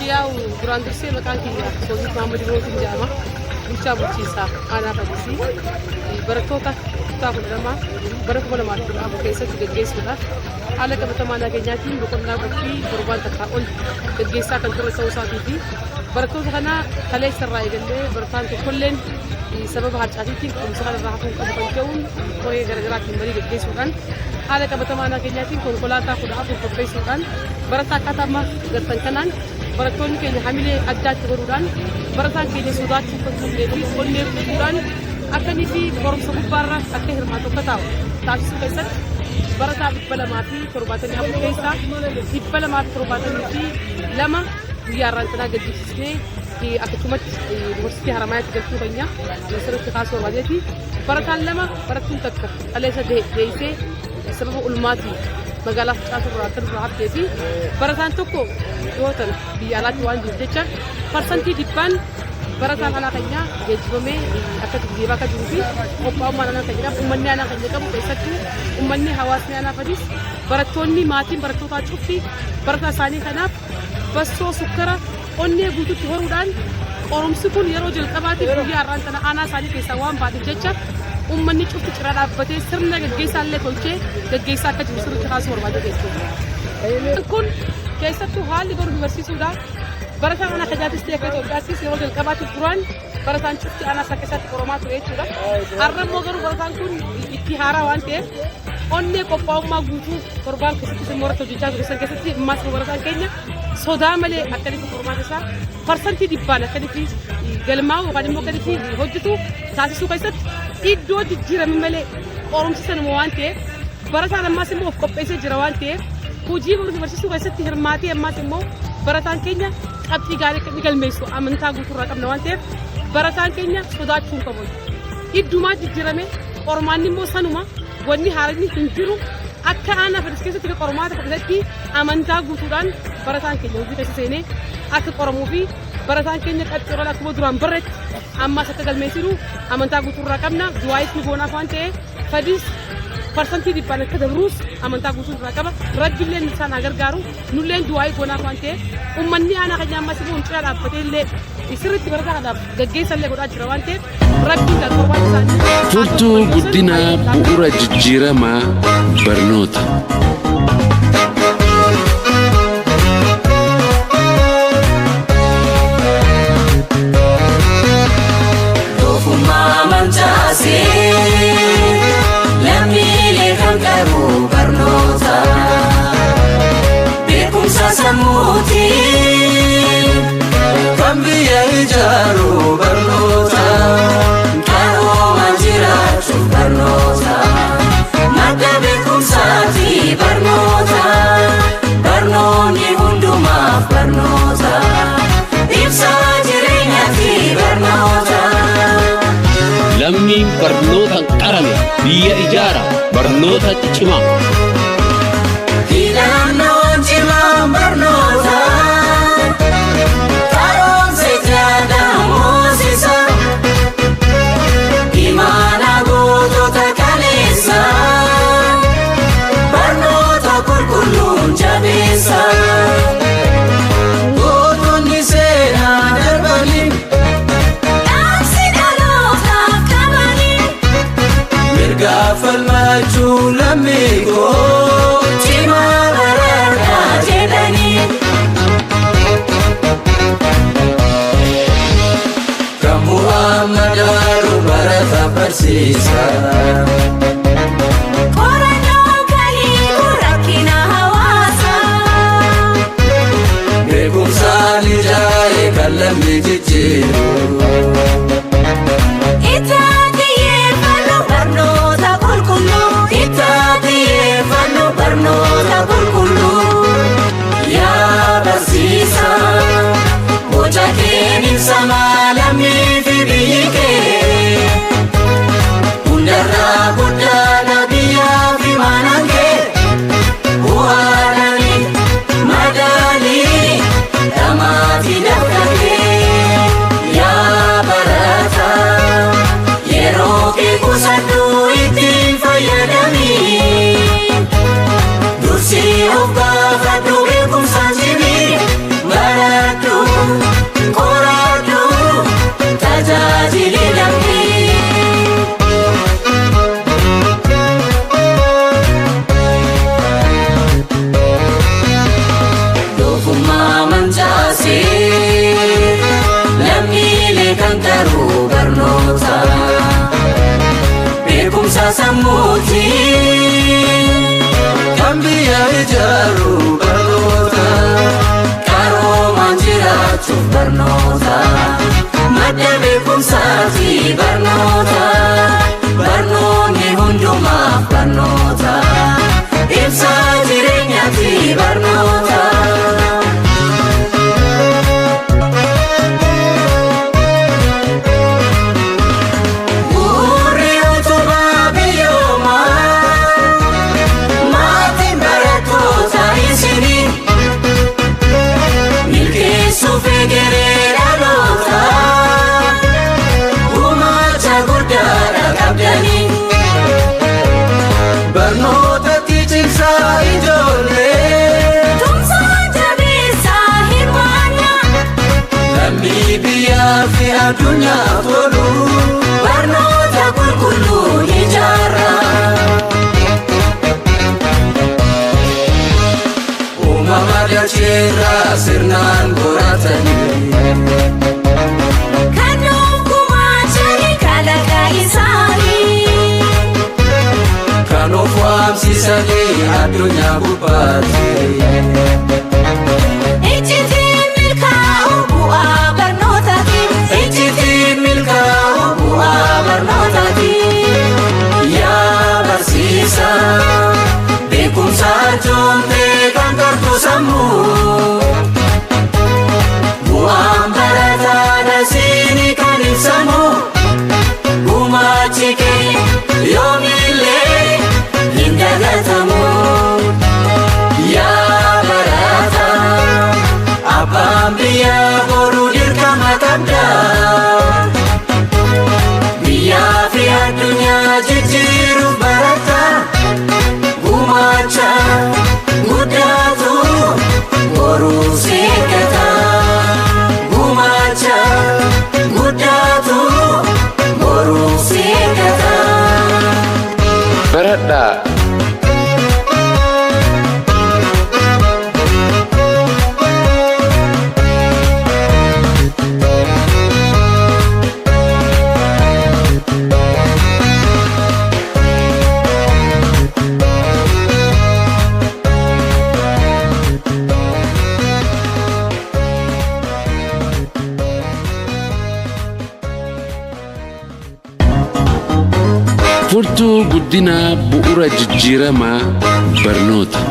Yaa'u duraan dursee maqaan kiyya Soofii Mahammad Birootiin jedhama. Bulchaa bulchiinsaa aanaa Fadisii barattoota kutaa 12 bara 2014 keessatti gaggeessuudhaaf haala qabatamaa nageenyaatiin boqonnaa qophii torbaan takkaa ol gaggeessaa kan ture ta'uu isaatii fi barattoota kana kaleessa irraa eegallee barataan tokkolleen sababa harcaatiitiin qorumsa kanarraa hafuu qabu kan ta'uun qoree garaagaraatiin marii gaggeessuudhaan haala qabatamaa nageenyaatiin konkolaataa 14 qopheessuudhaan barataa akkaataa amma gartan kanaan barattoonni keenya hamilee addaatti godhuudhaan barataan keenya sodaachuu kan turree fi onnee guutuudhaan akkanii fi qorumsa gubbaarra akka hirmaatu akka taa'u taasisuu keessatti barataa 274 keessaa 272 guyyaarraan tanaa gaggeessisnee akkasumatti yuunivarsiitii Haramaayyaatti galchuu keenya sirriitti kaasuu barbaadeeti. Barataan 2 barattuun takka qaleessa deessee sababa ulmaatii magaalaa Fincaanii irraa akka durraa haftee fi barataan tokko yoo ta'u biyya alaatti waan jiruuf jecha parsantii 100 barataan aanaa keenyaa geejjibamee akka deemaa akka jiruu fi qophaa'ummaan aanaa keenyaa uummanni aanaa keenya qabu keessattuu uummanni hawaasni aanaa Fadis barattoonni maatiin barattootaa cufti barataa isaanii kanaaf bassoo sukkara onnee guutuutti horuudhaan qorumsi kun yeroo jalqabaatiif guyyaa har'aan tana aanaa isaanii keessaa waan baateef jecha uummanni cufti cira dhaabbatee sirna gaggeessaa illee tolchee gaggeessaa akka jiru sirriitti kaasuu barbaade jechuudha. Kun keessattuu haalli baruu barsiisuudhaan barataan aanaa Kajaatis ta'e akka Itoophiyaattis yeroo jalqabaatiif duraan barataan cufti aanaa isaa keessatti qoramaa ture jechuudha. Har'a immoo garuu barataan kun itti haaraa waan ta'eef onnee qophaa'ummaa guutuu torbaan keessatti immoo irratti hojjechaa ture san keessatti ammaas barataan keenya sodaa malee akkanitti qormaata isaa parsantii 100 akkanitti galmaa'u yookaan immoo akkanitti hojjetu taasisuu keessatti iddoo jijjiirame malee qorumsisan waan ta'eef barataan ammaas immoo of qopheessee jira waan ta'eef hojii baruu barsiisuu keessatti hirmaatee ammaas immoo barataan keenya qabxii gaarii akka galmeessu amantaa guutuurraa qabna waan ta'eef barataan keenya sodaachuu hin qabu. Iddumaa jijjiirame qormaanni immoo sanuma wanni haaraan hin jiru akka aanaa Fadis keessatti qormaata fudhatatti amantaa guutuudhaan barataan keenya hojii keessa seenee akka qoramuu fi barataan keenya qaxxiroo akkuma duraan barreetti ammaas akka galmeessiru amantaa guutuurraa qabna. Du'aayis ni goonaaf waan ta'eef Fadis parsantii 100 akka dabruus amantaa guutuurraa qaba. Rabbiillee isaan gargaaru nulleen du'aayii goonaaf waan ta'eef uummanni aanaa keenya ammas immoo cira dhaabbatee illee sirriitti barataa kanaaf gaggeessa illee godhaa jira waan ta'eef rabbiin gargaaruu isaanii. Furtuu guddina bu'uura jijjiiramaa barnoota. Lammii barnootaan qarame biyya ijaara barnoota cimaa. Hidhannoon cimaa barnoota karoomse jaadaan moosisa imaana gootota kaleessa barnoota qulqulluun jabeessa. Gootonni seenaa darbanii falmachuu lammiikoo cimaa barataa jedhanii kan Muhammadaaru barata barsiisa. Qorannoo kahiiku rakkina hawaasaa beekumsaan ijaare kan lammii jijjiiru. Barnoota qulqulluu yaa barsiisa boca keeniif samaa lammii fi biyyi kee hundarraa guddaadha biyyaa fi maanaan kee bu'aadhanii madaalii dhamaatii dafqatee yaa barata yeroo kee qusadhuu ittiin fayyadamii. Si of gaafadhu beekumsaan jibii baradhu sammuuti kan biyya ijaaru barnoota qaroomaan jiraachuuf barnoota madda beekumsaati barnoota barnoonni hundumaaf barnoota ibsa jireenyaati barnoota. Addunyaa tolu barnoota qulqulluu ijaarra uumama dacheerraa sirnaan qoratanii kan gumaachanii kalaqa isaanii kan of waamsisanii addunyaa gubbaatti. Beekumsa arjoomtee kan qartu sammuu bu'aan barataa dasiini kan ibsamu gumaachi kee yoomillee hin dagatamu yaa barataa abbaan biyyaa boruu dirqama qabdaa biyyaa fi addunyaa jijjiiruuf barataa. Gumacha guddaatu boruu seeggata gumacha guddaatu boruu seeggata. Baradhaa. Furtuu guddinaa bu'uura jijjiiramaa barnoota.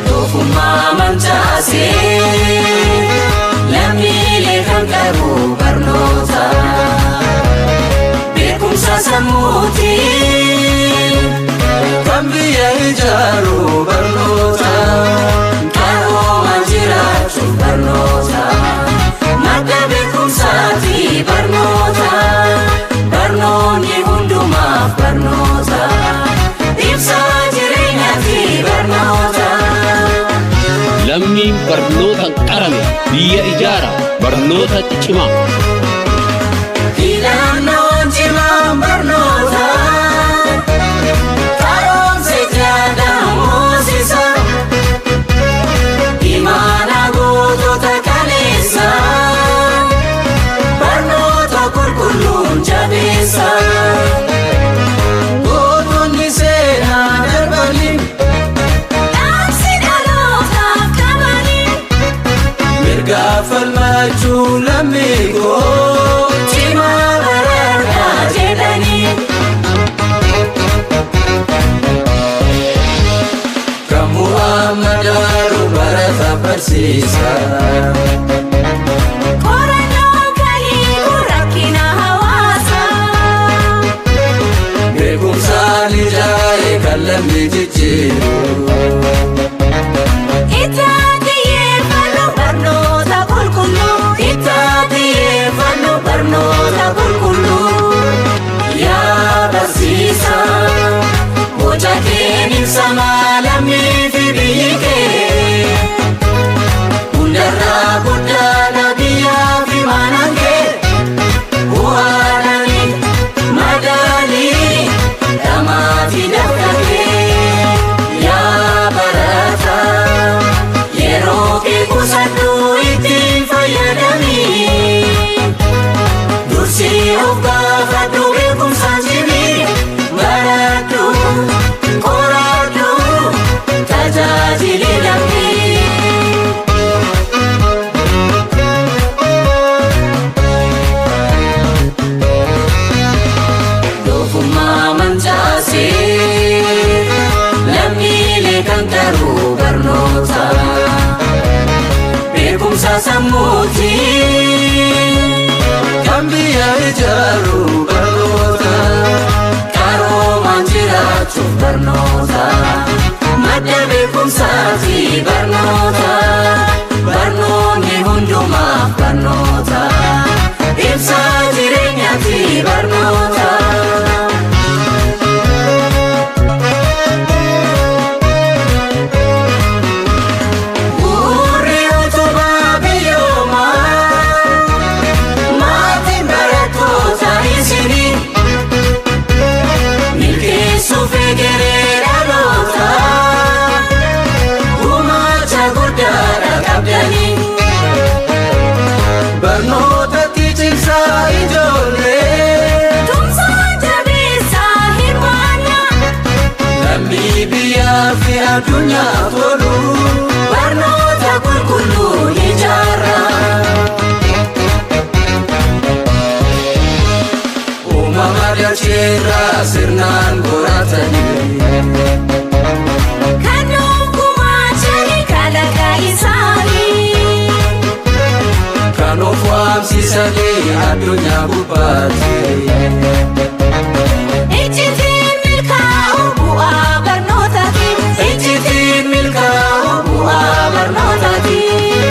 Doofummaa mancaasee lammiilee kan qabu barnoota beekumsa sammuuti kan biyya ijaaru barnoota. Barnoota madda beekumsaati barnoota barnoonni hundumaaf barnoota ibsa jireenyaati barnoota. Lammiin barnootaan qarame biyya ijaara barnoota cimaa. Filannoon cimaan barnoota qaroomsa jaadaan moosisa. Barnoota qulqulluun jabeessa gootonni seenaa darbanii dhaamsi dhalootaaf qabanii mirga falmachuu lammii koo cimaa baradhaa jedhanii kan Muhammadaru barata barsiisa. Lammi jijjiiru ittaatiyeeffannoo barnoota qulqulluu ittaatiyeeffannoo barnoota qulqulluu yaa barsiisaa boca keen ibsamaa lammii fi biyyi kee hundarraa guddaadha biyyaa fi maanaan kee bu'aadhanii madaalii dhamaati dafqatee. Satu sammuuti kan biyya ijaaru barnoota qaroomaan jiraachuuf barnoota madda beekumsaati barnoota barnoonni hundumaaf barnoota ibsa jireenyaati barnoota. Addunyaa tolu barnoota qulqulluu ijaarra uumama dhalcheerraa sirnaan qoratanii kan gumaachanii kalaqa isaanii kan of waamsisanii addunyaa gubbaatti.